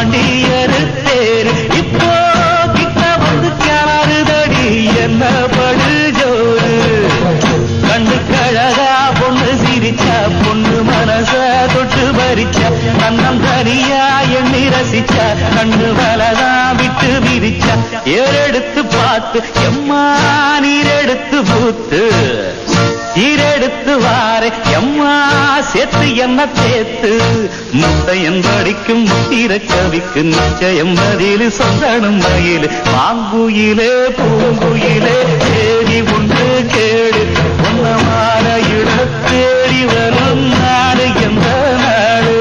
பாண்டியரு தேரு இப்போ கிட்ட வந்து காருதடி என்ன படு ஜோரு கண்டு கழகா பொண்ணு சிரிச்சா பொண்ணு மனச தொட்டு பறிச்சா கண்ணம் தனியா எண்ணி ரசிச்சா கண்ணு வலதா விட்டு விரிச்சா ஏறெடுத்து பார்த்து எம்மா நீரெடுத்து பூத்து ஈரெடுத்து வார எம்மா சேர்த்து என்ன தேத்து முத்தையன் படிக்கும் முத்திர கவிக்கு நிச்சயம் பதில் சொந்தனும் மயிலு மாங்குயிலே பூங்குயிலே தேடி ஒன்று கேடு ஒன்னமான இட தேடி வரும் நாடு எந்த நாடு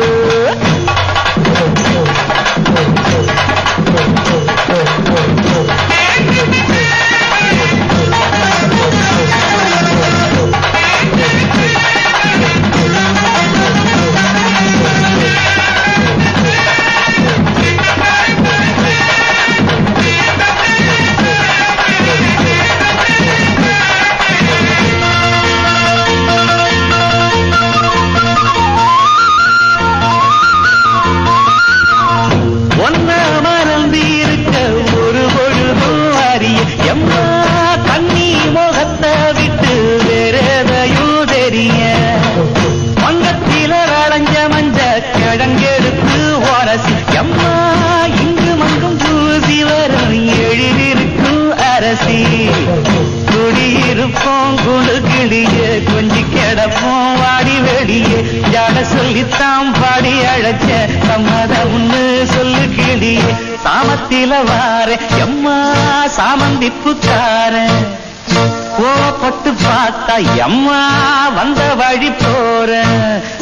குடியிருப்போம் குழு கிளிய கொஞ்சி கிடப்போம் வாடி வெளியே ஜாட சொல்லித்தான் பாடி அழைச்ச சம்மதம்னு சொல்லு கிளியே சாமத்தில வார எம்மா சாமந்திப்புக்கார கோவப்பட்டு பார்த்தா எம்மா வந்த வழி போற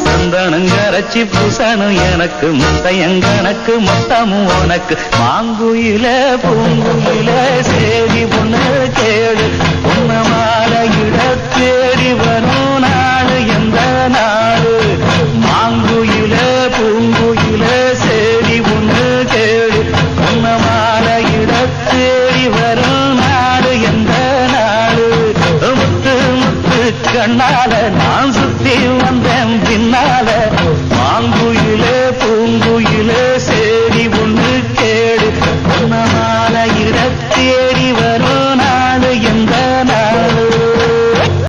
சந்தனங்கரைச்சி பூசணும் எனக்கு முத்தையங்கணக்கு மொத்தமும் உனக்கு மாங்குயில பூங்குயில சேரி பொண்ணு கேடு பொண்ண மாலையிட தேடி வரும் நாடு எந்த நாடு மாங்குயில பூங்குயில சேரி பொண்ணு கேடு பொண்ண மாலையிட தேடி வரும் நாடு எந்த நாடு முத்து முத்து கண்ணால நான் சுத்தி வந்தேன் பின்னா